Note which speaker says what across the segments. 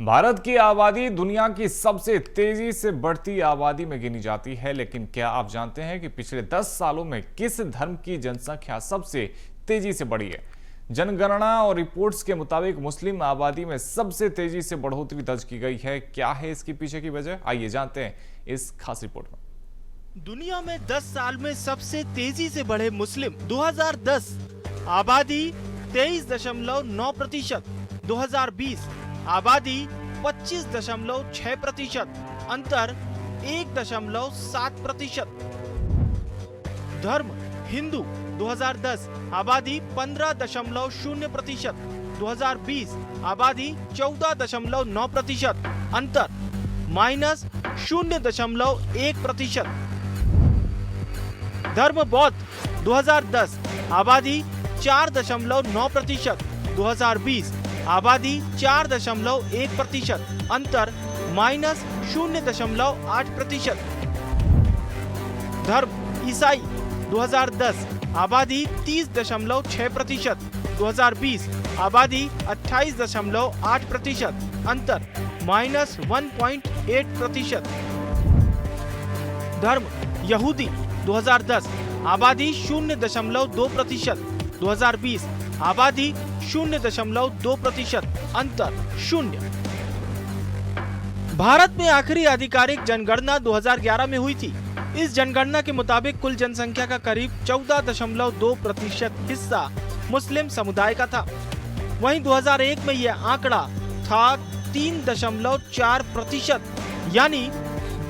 Speaker 1: भारत की आबादी दुनिया की सबसे तेजी से बढ़ती आबादी में गिनी जाती है, लेकिन क्या आप जानते हैं कि पिछले 10 सालों में किस धर्म की जनसंख्या सबसे तेजी से बढ़ी है? जनगणना और रिपोर्ट्स के मुताबिक मुस्लिम आबादी में सबसे तेजी से बढ़ोतरी दर्ज की गई है। क्या है इसके पीछे की वजह, आइए जानते हैं इस खास रिपोर्ट में।
Speaker 2: दुनिया में 10 साल में सबसे तेजी से बढ़े मुस्लिम 2010 आबादी 23.9%, 2020 आबादी 25.6%, अंतर 1.7%। धर्म हिंदू 2010 आबादी 15.0%, 2020 आबादी 14.9%, अंतर -0.1%। धर्म बौद्ध 2010 आबादी 4.9%, 2020 आबादी 4.1%, अंतर -0.8%। धर्म ईसाई 2010 आबादी 30.6%, 2020 आबादी 28.8%, अंतर -1.8%। धर्म यहूदी 2010 आबादी 0.2%, 2020 आबादी 0.2%, अंतर 0। भारत में आखिरी आधिकारिक जनगणना 2011 में हुई थी। इस जनगणना के मुताबिक कुल जनसंख्या का करीब 14.2% हिस्सा मुस्लिम समुदाय का था। वहीं 2001 में यह आंकड़ा था 3.4%, यानी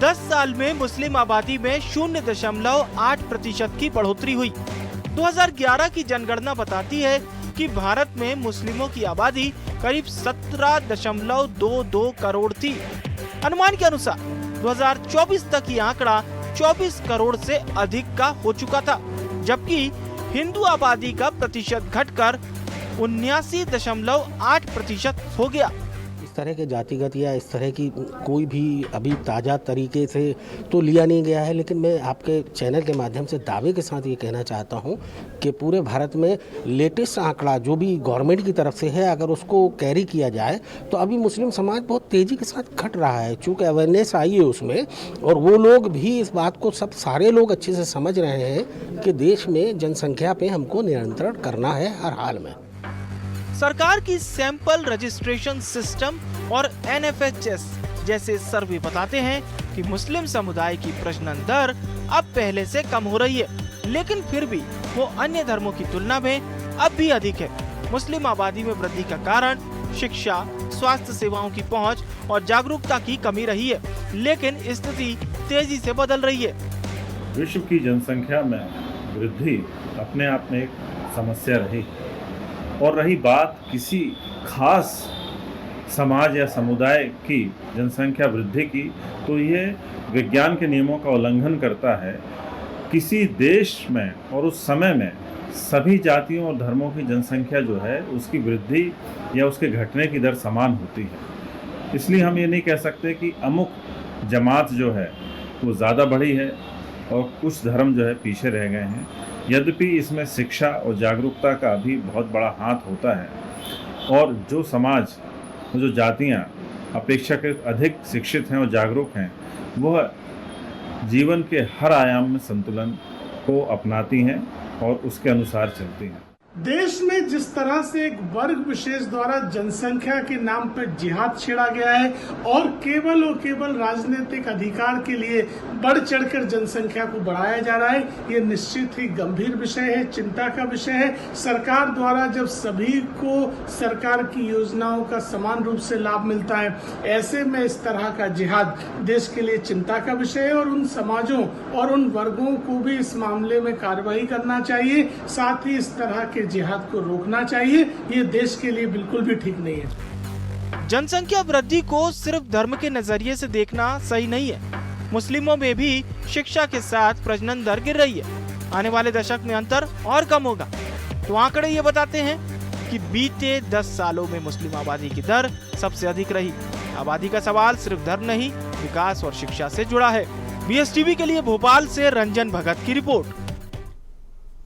Speaker 2: 10 साल में मुस्लिम आबादी में 0.8% की बढ़ोतरी हुई। 2011 की जनगणना बताती है कि भारत में मुस्लिमों की आबादी करीब 17.22 करोड़ थी। अनुमान के अनुसार 2024 तक ये आंकड़ा 24 करोड़ से अधिक का हो चुका था, जबकि हिंदू आबादी का प्रतिशत घटकर 79.8% हो गया।
Speaker 3: इस तरह के जातिगत या इस तरह की कोई भी अभी ताज़ा तरीके से तो लिया नहीं गया है, लेकिन मैं आपके चैनल के माध्यम से दावे के साथ ये कहना चाहता हूँ कि पूरे भारत में लेटेस्ट आंकड़ा जो भी गवर्नमेंट की तरफ से है, अगर उसको कैरी किया जाए तो अभी मुस्लिम समाज बहुत तेज़ी के साथ घट रहा है। चूँकि अवेयरनेस आई है उसमें, और वो लोग भी इस बात को सारे लोग अच्छे से समझ रहे हैं कि देश में जनसंख्या पे हमको नियंत्रण करना है हर हाल में।
Speaker 2: सरकार की सैंपल रजिस्ट्रेशन सिस्टम और NFHS जैसे सर्वे बताते हैं कि मुस्लिम समुदाय की प्रजनन दर अब पहले से कम हो रही है, लेकिन फिर भी वो अन्य धर्मों की तुलना में अब भी अधिक है। मुस्लिम आबादी में वृद्धि का कारण शिक्षा, स्वास्थ्य सेवाओं की पहुंच और जागरूकता की कमी रही है, लेकिन स्थिति तेजी से बदल रही है।
Speaker 4: विश्व की जनसंख्या में वृद्धि अपने आप में एक समस्या रही, और रही बात किसी खास समाज या समुदाय की जनसंख्या वृद्धि की, तो ये विज्ञान के नियमों का उल्लंघन करता है। किसी देश में और उस समय में सभी जातियों और धर्मों की जनसंख्या जो है उसकी वृद्धि या उसके घटने की दर समान होती है। इसलिए हम ये नहीं कह सकते कि अमुक जमात जो है वो ज़्यादा बढ़ी है और कुछ धर्म जो है पीछे रह गए हैं। यद्यपि इसमें शिक्षा और जागरूकता का भी बहुत बड़ा हाथ होता है, और जो समाज, जो जातियां अपेक्षाकृत अधिक शिक्षित हैं और जागरूक हैं, वह जीवन के हर आयाम में संतुलन को अपनाती हैं और उसके अनुसार चलती हैं।
Speaker 5: देश में जिस तरह से एक वर्ग विशेष द्वारा जनसंख्या के नाम पर जिहाद छेड़ा गया है और केवल राजनीतिक अधिकार के लिए बढ़ चढ़कर जनसंख्या को बढ़ाया जा रहा है, ये निश्चित ही गंभीर विषय है, चिंता का विषय है। सरकार द्वारा जब सभी को सरकार की योजनाओं का समान रूप से लाभ मिलता है, ऐसे में इस तरह का जिहाद देश के लिए चिंता का विषय है, और उन समाजों और उन वर्गों को भी इस मामले में कार्रवाई करना चाहिए। साथ ही इस तरह के जिहाद को रोकना चाहिए। ये देश के लिए बिल्कुल भी ठीक नहीं है।
Speaker 2: जनसंख्या वृद्धि को सिर्फ धर्म के नजरिए से देखना सही नहीं है। मुस्लिमों में भी शिक्षा के साथ प्रजनन दर गिर रही है। आने वाले दशक में अंतर और कम होगा। तो आंकड़े ये बताते हैं कि बीते 10 सालों में मुस्लिम आबादी की दर सबसे अधिक रही। आबादी का सवाल सिर्फ धर्म नहीं, विकास और शिक्षा से जुड़ा है। BSTV के लिए भोपाल से रंजन भगत की रिपोर्ट।